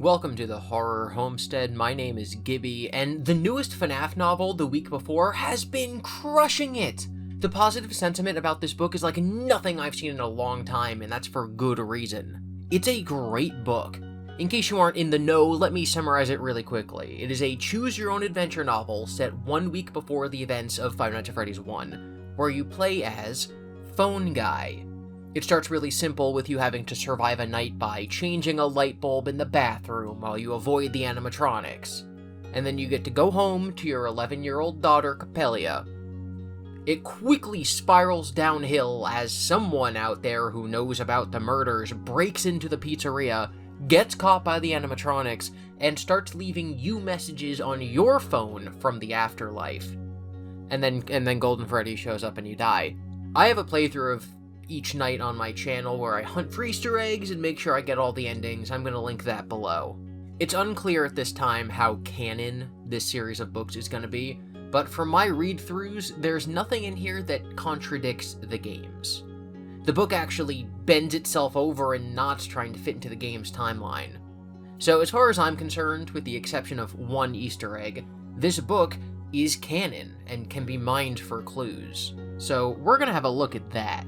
Welcome to the Horror Homestead. My name is GiBi, and the newest FNAF novel, The Week Before, has been crushing it! The positive sentiment about this book is like nothing I've seen in a long time, and that's for good reason. It's a great book. In case you aren't in the know, let me summarize it really quickly. It is a choose-your-own-adventure novel set 1 week before the events of Five Nights at Freddy's 1, where you play as Phone Guy. It starts really simple with you having to survive a night by changing a light bulb in the bathroom while you avoid the animatronics. And then you get to go home to your 11-year-old daughter, Capella. It quickly spirals downhill as someone out there who knows about the murders breaks into the pizzeria, gets caught by the animatronics, and starts leaving you messages on your phone from the afterlife. And then Golden Freddy shows up and you die. I have a playthrough of each night on my channel where I hunt for Easter eggs and make sure I get all the endings. I'm going to link that below. It's unclear at this time how canon this series of books is going to be, but from my read-throughs, there's nothing in here that contradicts the games. The book actually bends itself over in knots trying to fit into the game's timeline. So as far as I'm concerned, with the exception of one Easter egg, this book is canon and can be mined for clues. So we're going to have a look at that.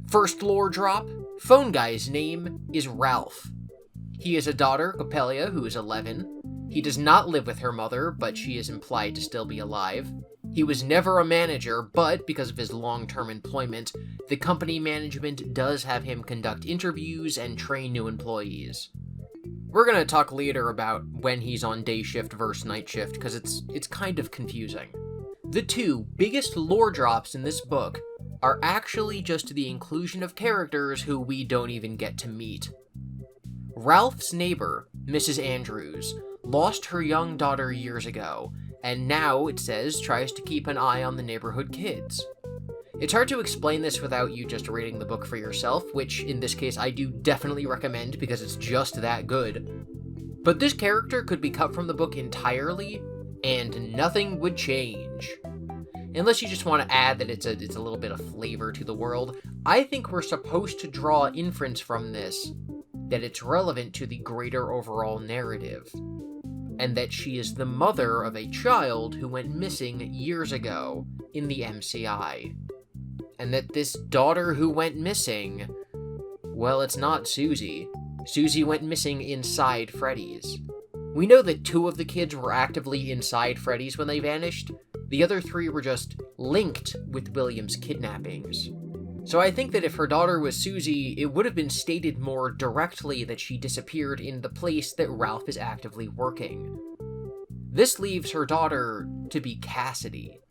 First lore drop, Phone Guy's name is Ralph. He has a daughter, Capella, who is 11. He does not live with her mother, but she is implied to still be alive. He was never a manager, but because of his long-term employment, the company management does have him conduct interviews and train new employees. We're going to talk later about when he's on day shift versus night shift, because it's kind of confusing. The two biggest lore drops in this book are actually just the inclusion of characters who we don't even get to meet. Ralph's neighbor, Mrs. Andrews, lost her young daughter years ago, and now, it says, tries to keep an eye on the neighborhood kids. It's hard to explain this without you just reading the book for yourself, which in this case I do definitely recommend because it's just that good. But this character could be cut from the book entirely, and nothing would change. Unless you just want to add that it's a little bit of flavor to the world, I think we're supposed to draw inference from this that it's relevant to the greater overall narrative, and that she is the mother of a child who went missing years ago in the MCI. And that this daughter who went missing, well, it's not Susie. Susie went missing inside Freddy's. We know that 2 of the kids were actively inside Freddy's when they vanished. The other 3 were just linked with William's kidnappings. So I think that if her daughter was Susie, it would have been stated more directly that she disappeared in the place that Ralph is actively working. This leaves her daughter to be Cassidy.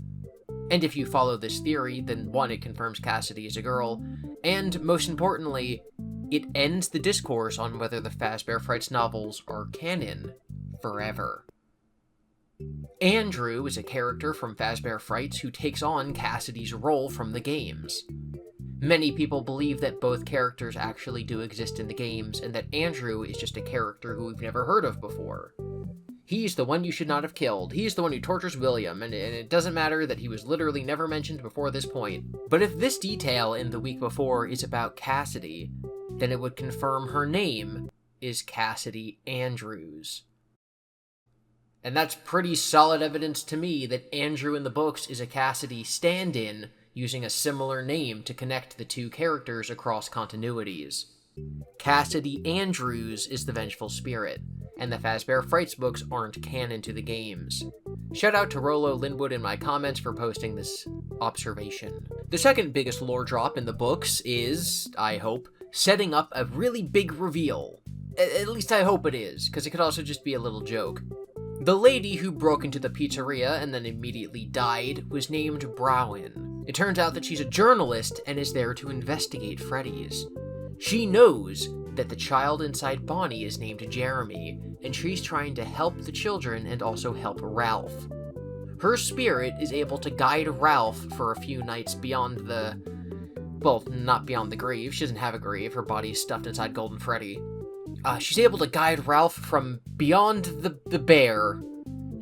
And if you follow this theory, then 1, it confirms Cassidy is a girl, and most importantly, it ends the discourse on whether the Fazbear Frights novels are canon forever. Andrew is a character from Fazbear Frights who takes on Cassidy's role from the games. Many people believe that both characters actually do exist in the games, and that Andrew is just a character who we've never heard of before. He's the one you should not have killed. He's the one who tortures William, and it doesn't matter that he was literally never mentioned before this point. But if this detail in The Week Before is about Cassidy, then it would confirm her name is Cassidy Andrews. And that's pretty solid evidence to me that Andrew in the books is a Cassidy stand-in using a similar name to connect the 2 characters across continuities. Cassidy Andrews is the vengeful spirit, and the Fazbear Frights books aren't canon to the games. Shout out to Rolo Linwood in my comments for posting this observation. The second biggest lore drop in the books is, I hope, setting up a really big reveal. At least I hope it is, because it could also just be a little joke. The lady who broke into the pizzeria and then immediately died was named Browen. It turns out that she's a journalist and is there to investigate Freddy's. She knows that the child inside Bonnie is named Jeremy, and she's trying to help the children and also help Ralph. Her spirit is able to guide Ralph for a few nights beyond the... well, not beyond the grave. She doesn't have a grave. Her body is stuffed inside Golden Freddy. She's able to guide Ralph from beyond the bear,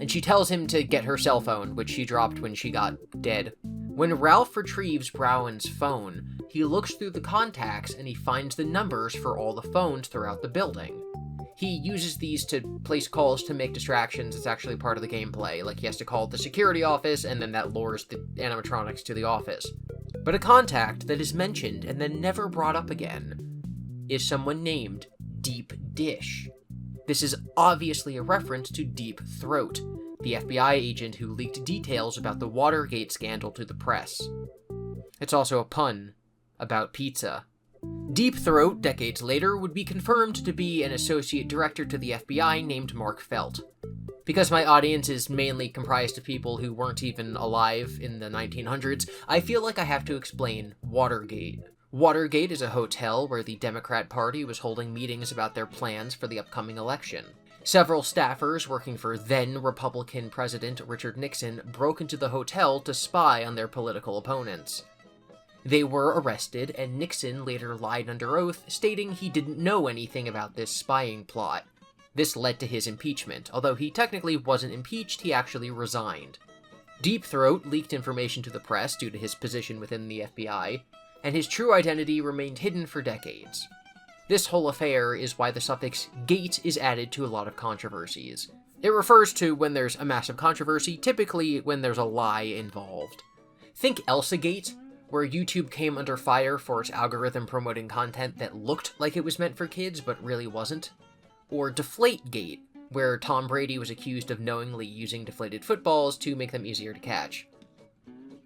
and she tells him to get her cell phone, which she dropped when she got dead. When Ralph retrieves Browen's phone, he looks through the contacts and he finds the numbers for all the phones throughout the building. He uses these to place calls to make distractions. It's actually part of the gameplay, like he has to call the security office and then that lures the animatronics to the office. But a contact that is mentioned and then never brought up again is someone named Deep Dish. This is obviously a reference to Deep Throat, the FBI agent who leaked details about the Watergate scandal to the press. It's also a pun about pizza. Deep Throat, decades later, would be confirmed to be an associate director to the FBI named Mark Felt. Because my audience is mainly comprised of people who weren't even alive in the 1900s, I feel like I have to explain Watergate. Watergate is a hotel where the Democrat Party was holding meetings about their plans for the upcoming election. Several staffers working for then Republican President Richard Nixon broke into the hotel to spy on their political opponents. They were arrested, and Nixon later lied under oath, stating he didn't know anything about this spying plot. This led to his impeachment. Although he technically wasn't impeached, he actually resigned. Deep Throat leaked information to the press due to his position within the FBI, and his true identity remained hidden for decades. This whole affair is why the suffix gate is added to a lot of controversies. It refers to when there's a massive controversy, typically when there's a lie involved. Think Elsagate, where YouTube came under fire for its algorithm promoting content that looked like it was meant for kids but really wasn't. Or Deflategate, where Tom Brady was accused of knowingly using deflated footballs to make them easier to catch.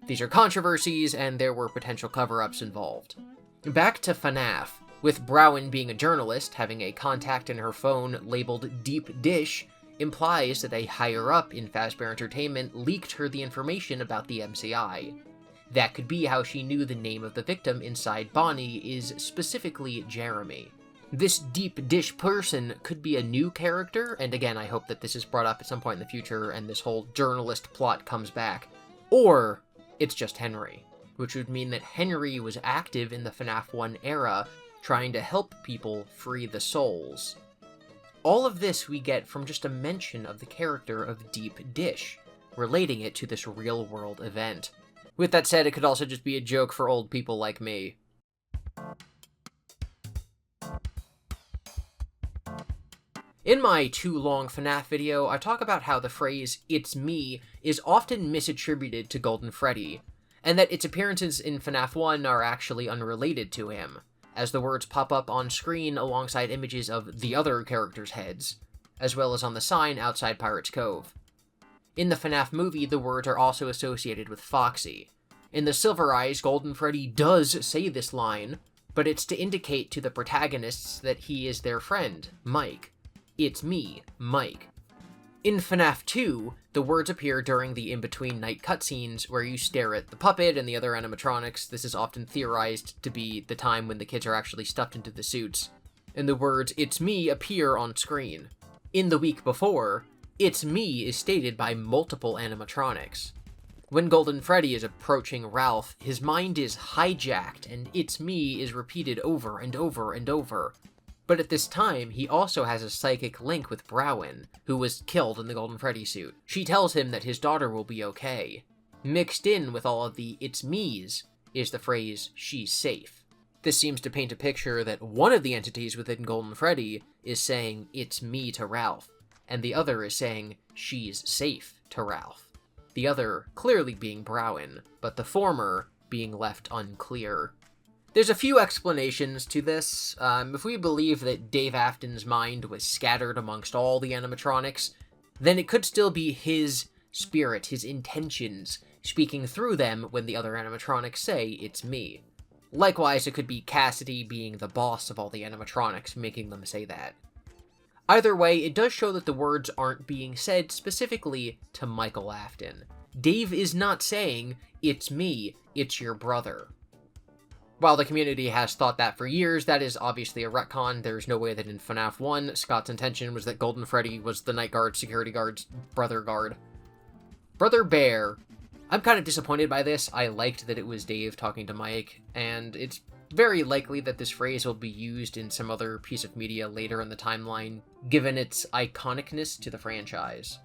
These are controversies, and there were potential cover-ups involved. Back to FNAF. With Browen being a journalist, having a contact in her phone labeled Deep Dish implies that a higher-up in Fazbear Entertainment leaked her the information about the MCI. That could be how she knew the name of the victim inside Bonnie is specifically Jeremy. This Deep Dish person could be a new character, and again, I hope that this is brought up at some point in the future and this whole journalist plot comes back. Or it's just Henry, which would mean that Henry was active in the FNAF 1 era, trying to help people free the souls. All of this we get from just a mention of the character of Deep Dish, relating it to this real-world event. With that said, it could also just be a joke for old people like me. In my too long FNAF video, I talk about how the phrase, "It's me," is often misattributed to Golden Freddy, and that its appearances in FNAF 1 are actually unrelated to him, as the words pop up on screen alongside images of the other characters' heads, as well as on the sign outside Pirate's Cove. In the FNAF movie, the words are also associated with Foxy. In the Silver Eyes, Golden Freddy does say this line, but it's to indicate to the protagonists that he is their friend, Mike. "It's me, Mike." In FNAF 2, the words appear during the in-between night cutscenes where you stare at the puppet and the other animatronics. This is often theorized to be the time when the kids are actually stuffed into the suits, and the words "It's me" appear on screen. In the week before, "It's me" is stated by multiple animatronics. When Golden Freddy is approaching Ralph, his mind is hijacked and "It's me" is repeated over and over and over. But at this time, he also has a psychic link with Browen, who was killed in the Golden Freddy suit. She tells him that his daughter will be okay. Mixed in with all of the "it's me's" is the phrase "she's safe." This seems to paint a picture that one of the entities within Golden Freddy is saying "it's me" to Ralph, and the other is saying "she's safe" to Ralph. The other clearly being Browen, but the former being left unclear. There's a few explanations to this. If we believe that Dave Afton's mind was scattered amongst all the animatronics, then it could still be his spirit, his intentions, speaking through them when the other animatronics say, "It's me." Likewise, it could be Cassidy being the boss of all the animatronics, making them say that. Either way, it does show that the words aren't being said specifically to Michael Afton. Dave is not saying, "It's me, it's your brother." While the community has thought that for years, that is obviously a retcon. There's no way that in FNAF 1, Scott's intention was that Golden Freddy was the night guard, security guard's brother guard. Brother Bear. I'm kind of disappointed by this. I liked that it was Dave talking to Mike, and it's very likely that this phrase will be used in some other piece of media later in the timeline, given its iconicness to the franchise.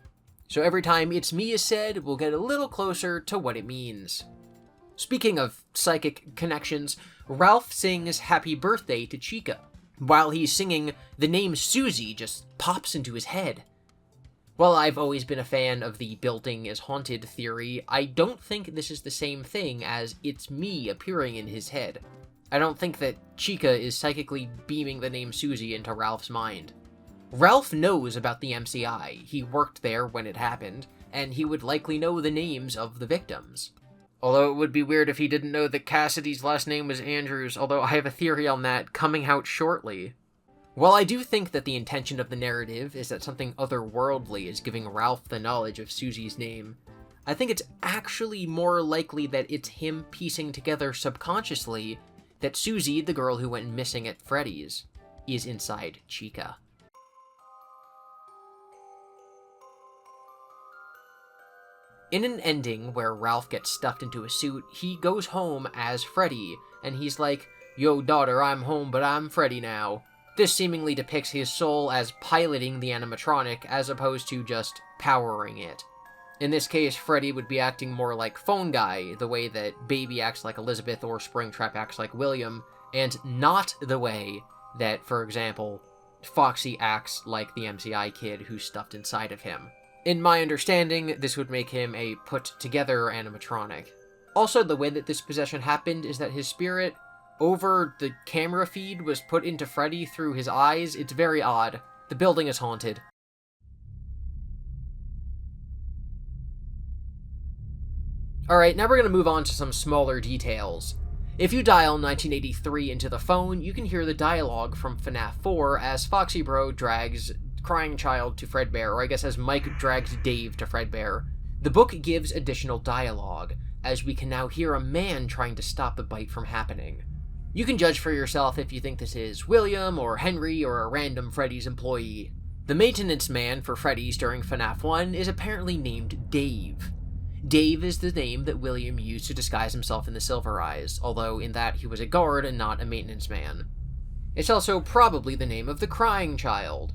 So every time "it's me" is said, we'll get a little closer to what it means. Speaking of psychic connections, Ralph sings Happy Birthday to Chica. While he's singing, the name Susie just pops into his head. While I've always been a fan of the building is haunted theory, I don't think this is the same thing as it's me appearing in his head. I don't think that Chica is psychically beaming the name Susie into Ralph's mind. Ralph knows about the MCI, he worked there when it happened, and he would likely know the names of the victims. Although it would be weird if he didn't know that Cassidy's last name was Andrews, although I have a theory on that coming out shortly. While I do think that the intention of the narrative is that something otherworldly is giving Ralph the knowledge of Susie's name, I think it's actually more likely that it's him piecing together subconsciously that Susie, the girl who went missing at Freddy's, is inside Chica. In an ending where Ralph gets stuffed into a suit, he goes home as Freddy, and he's like, "Yo, daughter, I'm home, but I'm Freddy now." This seemingly depicts his soul as piloting the animatronic, as opposed to just powering it. In this case, Freddy would be acting more like Phone Guy, the way that Baby acts like Elizabeth or Springtrap acts like William, and not the way that, for example, Foxy acts like the MCI kid who's stuffed inside of him. In my understanding, this would make him a put-together animatronic. Also, the way that this possession happened is that his spirit over the camera feed was put into Freddy through his eyes. It's very odd. The building is haunted. Alright, now we're going to move on to some smaller details. If you dial 1983 into the phone, you can hear the dialogue from FNAF 4 as Foxy Bro drags Crying Child to Fredbear, or I guess as Mike drags Dave to Fredbear. The book gives additional dialogue, as we can now hear a man trying to stop the bite from happening. You can judge for yourself if you think this is William, or Henry, or a random Freddy's employee. The maintenance man for Freddy's during FNAF 1 is apparently named Dave. Dave is the name that William used to disguise himself in the Silver Eyes, although in that he was a guard and not a maintenance man. It's also probably the name of the Crying Child.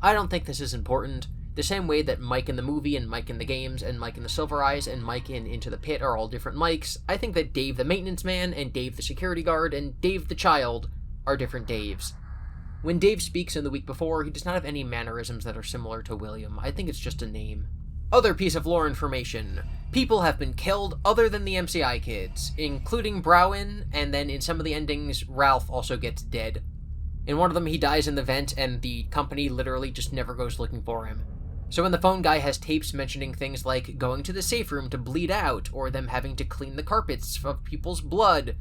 I don't think this is important. The same way that Mike in the movie and Mike in the games and Mike in the Silver Eyes and Mike in Into the Pit are all different Mikes, I think that Dave the maintenance man and Dave the security guard and Dave the child are different Daves. When Dave speaks in The Week Before, he does not have any mannerisms that are similar to William. I think it's just a name. Other piece of lore information. People have been killed other than the MCI kids, including Browin, and then in some of the endings, Ralph also gets dead. In one of them, he dies in the vent, and the company literally just never goes looking for him. So when the phone guy has tapes mentioning things like going to the safe room to bleed out, or them having to clean the carpets of people's blood,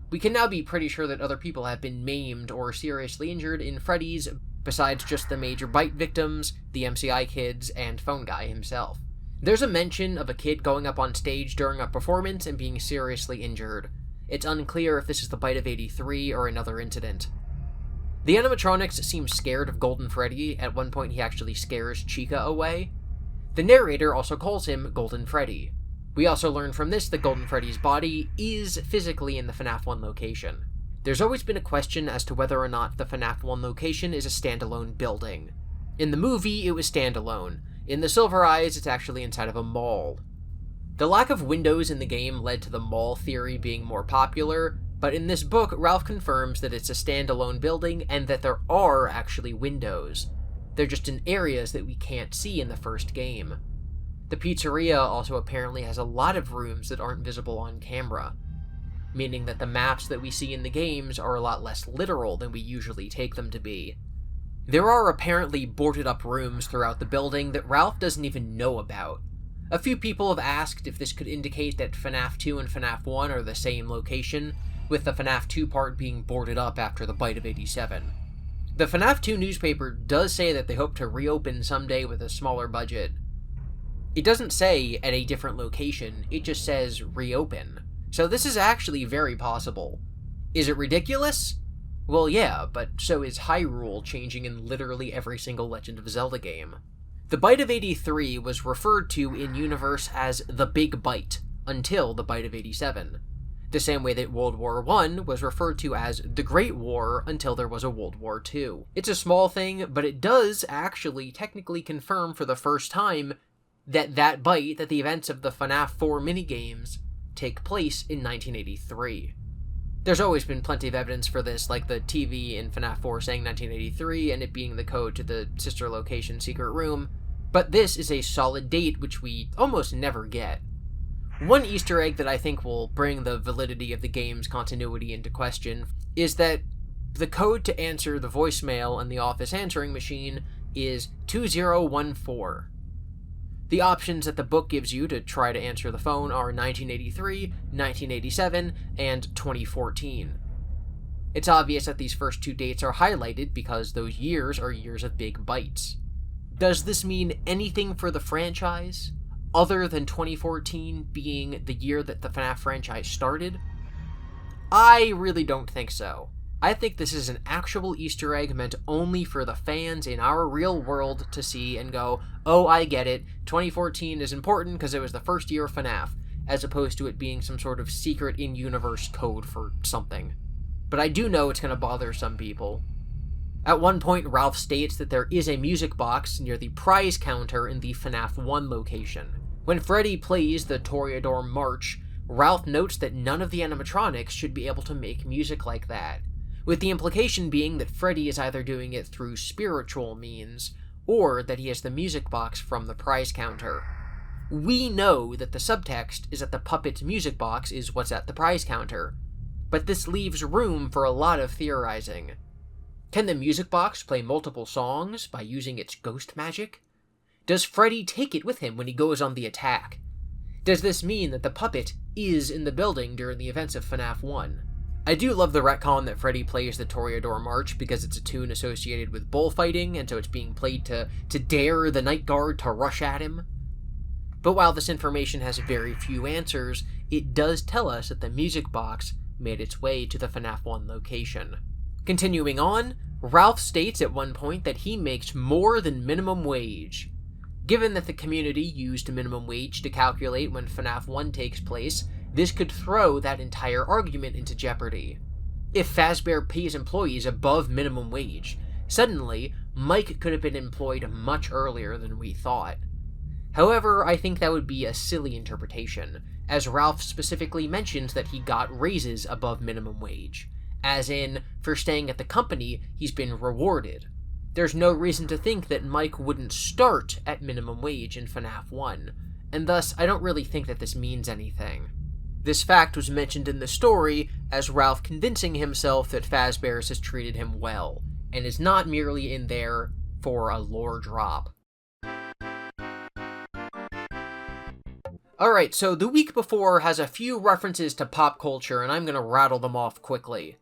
we can now be pretty sure that other people have been maimed or seriously injured in Freddy's, besides just the major bite victims, the MCI kids, and phone guy himself. There's a mention of a kid going up on stage during a performance and being seriously injured. It's unclear if this is the bite of 83 or another incident. The animatronics seem scared of Golden Freddy. At one point he actually scares Chica away. The narrator also calls him Golden Freddy. We also learn from this that Golden Freddy's body is physically in the FNAF 1 location. There's always been a question as to whether or not the FNAF 1 location is a standalone building. In the movie, it was standalone. In the Silver Eyes, it's actually inside of a mall. The lack of windows in the game led to the mall theory being more popular, but in this book, Ralph confirms that it's a standalone building and that there are actually windows. They're just in areas that we can't see in the first game. The pizzeria also apparently has a lot of rooms that aren't visible on camera, meaning that the maps that we see in the games are a lot less literal than we usually take them to be. There are apparently boarded up rooms throughout the building that Ralph doesn't even know about. A few people have asked if this could indicate that FNAF 2 and FNAF 1 are the same location, with the FNAF 2 part being boarded up after the bite of 87. The FNAF 2 newspaper does say that they hope to reopen someday with a smaller budget. It doesn't say at a different location, it just says reopen. So this is actually very possible. Is it ridiculous? Well, yeah, but so is Hyrule changing in literally every single Legend of Zelda game. The Bite of 83 was referred to in-universe as the Big Bite, until the Bite of 87. The same way that World War I was referred to as the Great War until there was a World War II. It's a small thing, but it does actually technically confirm for the first time that that bite, that the events of the FNAF 4 minigames, take place in 1983. There's always been plenty of evidence for this, like the TV in FNAF 4 saying 1983 and it being the code to the sister location secret room, but this is a solid date which we almost never get. One Easter egg that I think will bring the validity of the game's continuity into question is that the code to answer the voicemail in the office answering machine is 2014. The options that the book gives you to try to answer the phone are 1983, 1987, and 2014. It's obvious that these first two dates are highlighted because those years are years of big bites. Does this mean anything for the franchise, other than 2014 being the year that the FNAF franchise started? I really don't think so. I think this is an actual Easter egg meant only for the fans in our real world to see and go, oh, I get it, 2014 is important because it was the first year of FNAF, as opposed to it being some sort of secret in-universe code for something. But I do know it's going to bother some people. At one point, Ralph states that there is a music box near the prize counter in the FNAF 1 location. When Freddy plays the Toreador March, Ralph notes that none of the animatronics should be able to make music like that, with the implication being that Freddy is either doing it through spiritual means, or that he has the music box from the prize counter. We know that the subtext is that the puppet's music box is what's at the prize counter, but this leaves room for a lot of theorizing. Can the music box play multiple songs by using its ghost magic? Does Freddy take it with him when he goes on the attack? Does this mean that the puppet is in the building during the events of FNAF 1? I do love the retcon that Freddy plays the Toreador March because it's a tune associated with bullfighting, and so it's being played to dare the Night Guard to rush at him. But while this information has very few answers, it does tell us that the music box made its way to the FNAF 1 location. Continuing on, Ralph states at one point that he makes more than minimum wage. Given that the community used minimum wage to calculate when FNAF 1 takes place, this could throw that entire argument into jeopardy. If Fazbear pays employees above minimum wage, suddenly, Mike could have been employed much earlier than we thought. However, I think that would be a silly interpretation, as Ralph specifically mentions that he got raises above minimum wage, as in, for staying at the company, he's been rewarded. There's no reason to think that Mike wouldn't start at minimum wage in FNAF 1, and thus I don't really think that this means anything. This fact was mentioned in the story as Ralph convincing himself that Fazbear's has treated him well, and is not merely in there for a lore drop. Alright, so the week before has a few references to pop culture, and I'm going to rattle them off quickly.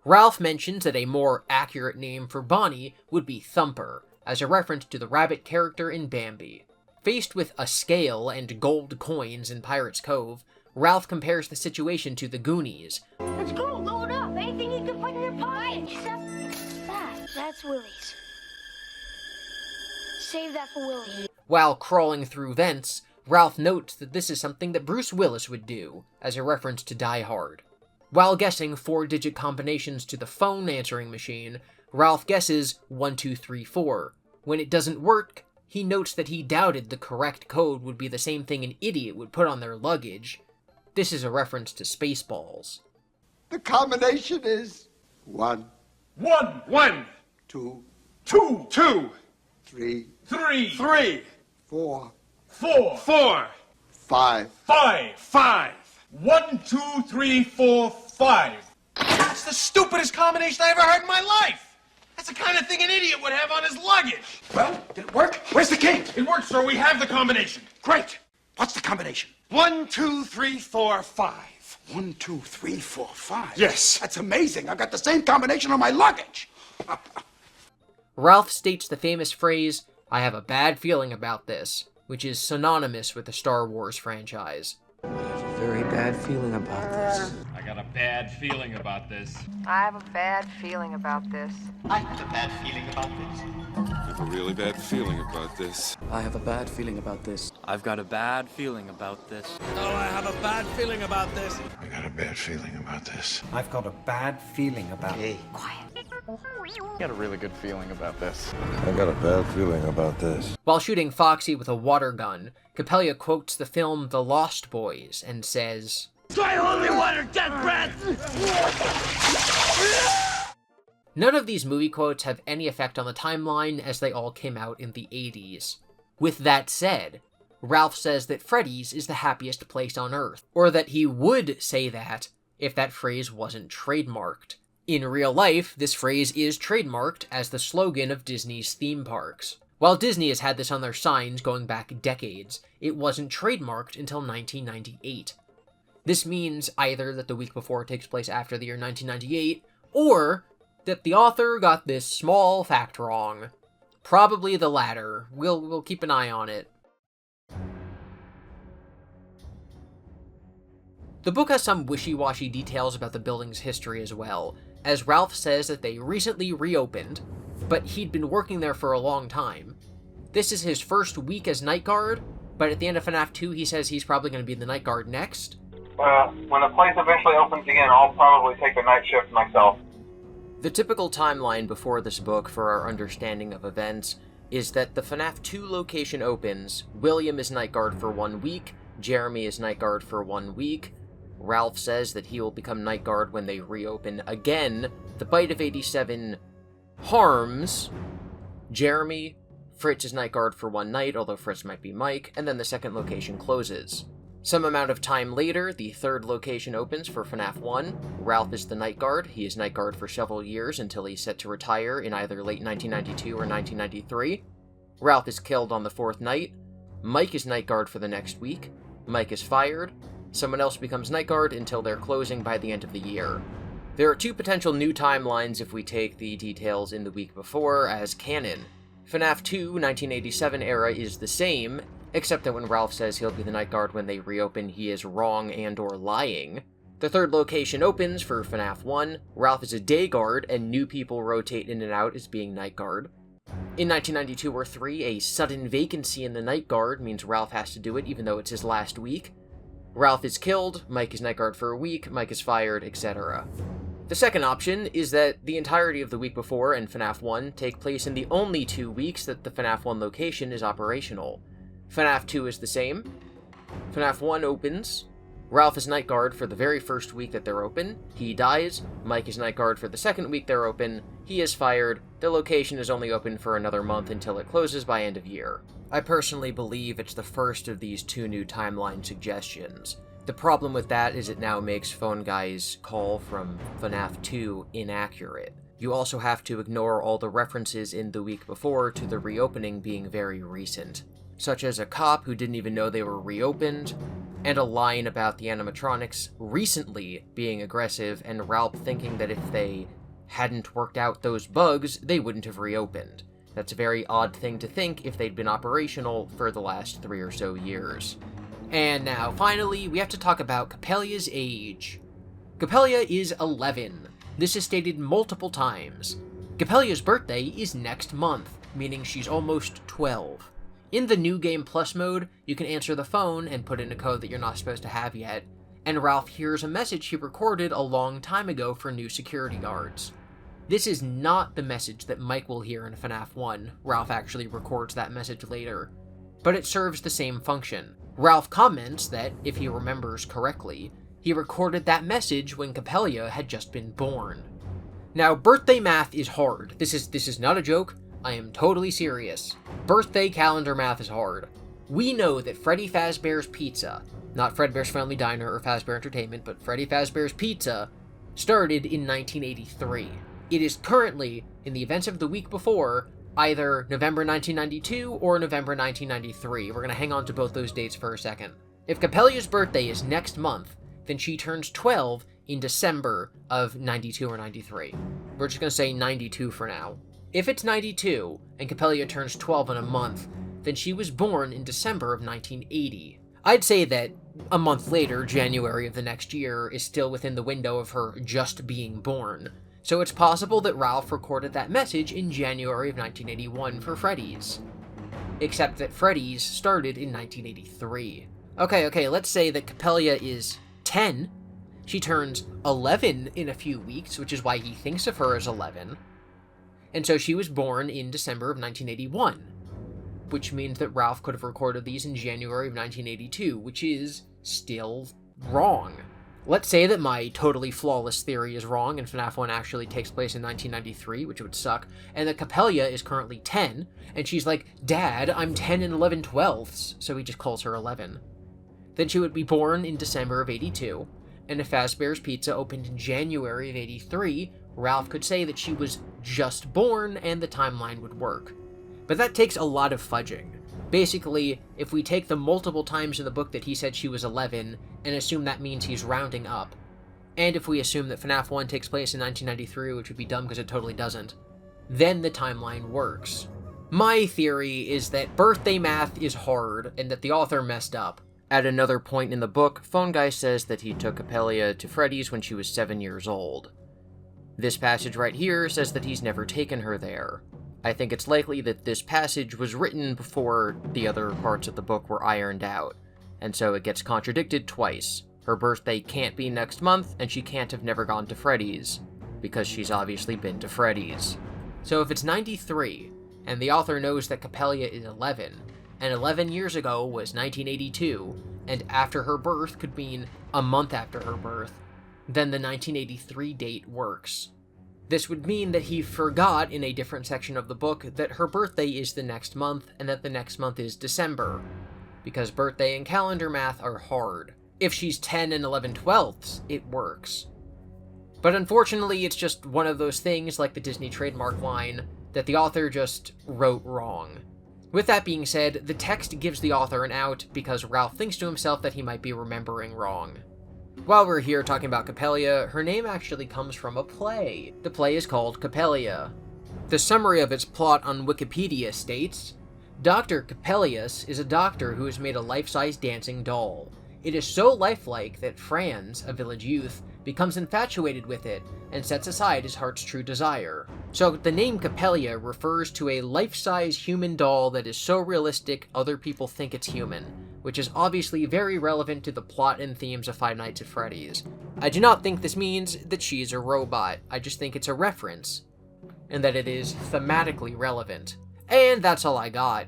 Ralph mentions that a more accurate name for Bonnie would be Thumper, as a reference to the rabbit character in Bambi. Faced with a scale and gold coins in Pirate's Cove, Ralph compares the situation to the Goonies. Let's go, load up. Anything you can put in your pocket, except that. That's Willie's. Save that for Willie. While crawling through vents, Ralph notes that this is something that Bruce Willis would do, as a reference to Die Hard. While guessing 4-digit combinations to the phone answering machine, Ralph guesses 1234. When it doesn't work, he notes that he doubted the correct code would be the same thing an idiot would put on their luggage. This is a reference to Spaceballs. The combination is 1, 1, 1, 2, 2, 2, 3, 3, 3, 4, 4, 4, 5. 5, 5. 1, 2, 3, 4, 5. That's the stupidest combination I ever heard in my life. That's the kind of thing an idiot would have on his luggage. Well, did it work? Where's the key? It works, sir. We have the combination. Great. What's the combination? 1, 2, 3, 4, 5. 1, 2, 3, 4, 5. Yes. That's amazing. I've got the same combination on my luggage. Ralph states the famous phrase, "I have a bad feeling about this," which is synonymous with the Star Wars franchise. I have a very bad feeling about this. I got a bad feeling about this. I have a bad feeling about this. I have a bad feeling about this. I have a really bad feeling about this. I have a bad feeling about this. I've got a bad feeling about this. Oh, I have a bad feeling about this. I got a bad feeling about this. I've got a bad feeling about Hey. Quiet. got a really good feeling about this. I got a bad feeling about this. While shooting Foxy with a water gun, Capella quotes the film The Lost Boys and says, "Try holy water, death breath!" None of these movie quotes have any effect on the timeline, as they all came out in the 80s. With that said, Ralph says that Freddy's is the happiest place on Earth, or that he would say that if that phrase wasn't trademarked. In real life, this phrase is trademarked as the slogan of Disney's theme parks. While Disney has had this on their signs going back decades, it wasn't trademarked until 1998. This means either that The Week Before takes place after the year 1998, or that the author got this small fact wrong. Probably the latter. We'll keep an eye on it. The book has some wishy-washy details about the building's history as well, as Ralph says that they recently reopened, but he'd been working there for a long time. This is his first week as night guard, but at the end of FNAF 2 he says he's probably going to be the night guard next. When the place eventually opens again, I'll probably take a night shift myself. The typical timeline before this book for our understanding of events is that the FNAF 2 location opens, William is night guard for 1 week, Jeremy is night guard for 1 week, Ralph says that he will become night guard when they reopen again, the Bite of 87 harms Jeremy, Fritz is night guard for 1 night, although Fritz might be Mike, and then the second location closes. Some amount of time later, the third location opens for FNAF 1. Ralph is the night guard. He is night guard for several years until he's set to retire in either late 1992 or 1993. Ralph is killed on the 4th night. Mike is night guard for the next week. Mike is fired. Someone else becomes night guard until they're closing by the end of the year. There are 2 potential new timelines if we take the details in The Week Before as canon. FNAF 2 1987 era is the same, except that when Ralph says he'll be the night guard when they reopen, he is wrong and or lying. The third location opens for FNAF 1. Ralph is a day guard, and new people rotate in and out as being night guard. In 1992 or 3, a sudden vacancy in the night guard means Ralph has to do it even though it's his last week. Ralph is killed, Mike is night guard for a week, Mike is fired, etc. The second option is that the entirety of The Week Before and FNAF 1 take place in the only 2 weeks that the FNAF 1 location is operational. FNAF 2 is the same. FNAF 1 opens. Ralph is night guard for the very first week that they're open. He dies. Mike is night guard for the second week they're open. He is fired. The location is only open for another month until it closes by end of year. I personally believe it's the first of these 2 new timeline suggestions. The problem with that is it now makes Phone Guy's call from FNAF 2 inaccurate. You also have to ignore all the references in The Week Before to the reopening being very recent, such as a cop who didn't even know they were reopened, and a line about the animatronics recently being aggressive and Ralph thinking that if they hadn't worked out those bugs, they wouldn't have reopened. That's a very odd thing to think if they'd been operational for the last 3 or so years. And now, finally, we have to talk about Capella's age. Capella is 11. This is stated multiple times. Capella's birthday is next month, meaning she's almost 12. In the New Game Plus mode, you can answer the phone and put in a code that you're not supposed to have yet, and Ralph hears a message he recorded a long time ago for new security guards. This is not the message that Mike will hear in FNAF 1. Ralph actually records that message later. But it serves the same function. Ralph comments that, if he remembers correctly, he recorded that message when Capella had just been born. Now, birthday math is hard. This is not a joke. I am totally serious. Birthday calendar math is hard. We know that Freddy Fazbear's Pizza, not Fredbear's Family Diner or Fazbear Entertainment, but Freddy Fazbear's Pizza, started in 1983. It is currently, in the events of The Week Before, either November 1992 or November 1993. We're going to hang on to both those dates for a second. If Capella's birthday is next month, then she turns 12 in December of 92 or 93. We're just going to say 92 for now. If it's 92, and Capella turns 12 in a month, then she was born in December of 1980. I'd say that a month later, January of the next year, is still within the window of her just being born. So it's possible that Ralph recorded that message in January of 1981 for Freddy's. Except that Freddy's started in 1983. Okay, let's say that Capella is 10. She turns 11 in a few weeks, which is why he thinks of her as 11. and so she was born in December of 1981, which means that Ralph could have recorded these in January of 1982, which is still wrong. Let's say that my totally flawless theory is wrong and FNAF 1 actually takes place in 1993, which would suck, and that Capella is currently 10, and she's like, "Dad, I'm 10 and 11/12ths," so he just calls her 11. Then she would be born in December of 82, and if Fazbear's Pizza opened in January of 83, Ralph could say that she was just born and the timeline would work. But that takes a lot of fudging. Basically, if we take the multiple times in the book that he said she was 11, and assume that means he's rounding up, and if we assume that FNAF 1 takes place in 1993, which would be dumb because it totally doesn't, then the timeline works. My theory is that birthday math is hard, and that the author messed up. At another point in the book, Phone Guy says that he took Capella to Freddy's when she was 7 years old. This passage right here says that he's never taken her there. I think it's likely that this passage was written before the other parts of the book were ironed out, and so it gets contradicted twice. Her birthday can't be next month, and she can't have never gone to Freddy's, because she's obviously been to Freddy's. So if it's 93, and the author knows that Capella is 11, and 11 years ago was 1982, and after her birth could mean a month after her birth, then the 1983 date works. This would mean that he forgot in a different section of the book that her birthday is the next month, and that the next month is December, because birthday and calendar math are hard. If she's 10 and 11/12ths, it works. But unfortunately, it's just one of those things, like the Disney trademark line, that the author just wrote wrong. With that being said, the text gives the author an out because Ralph thinks to himself that he might be remembering wrong. While we're here talking about Capella, her name actually comes from a play. The play is called Capella. The summary of its plot on Wikipedia states, Dr. Capellius is a doctor who has made a life-size dancing doll. It is so lifelike that Franz, a village youth, becomes infatuated with it and sets aside his heart's true desire. So the name Capella refers to a life-size human doll that is so realistic other people think it's human, which is obviously very relevant to the plot and themes of Five Nights at Freddy's. I do not think this means that she's a robot, I just think it's a reference, and that it is thematically relevant. And that's all I got.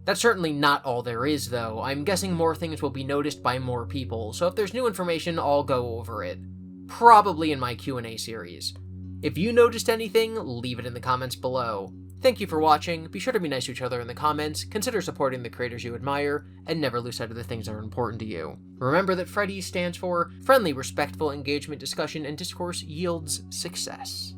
That's certainly not all there is, though. I'm guessing more things will be noticed by more people, so if there's new information, I'll go over it. Probably in my Q&A series. If you noticed anything, leave it in the comments below. Thank you for watching, be sure to be nice to each other in the comments, consider supporting the creators you admire, and never lose sight of the things that are important to you. Remember that Freddy stands for Friendly, Respectful Engagement, Discussion, and Discourse Yields Success.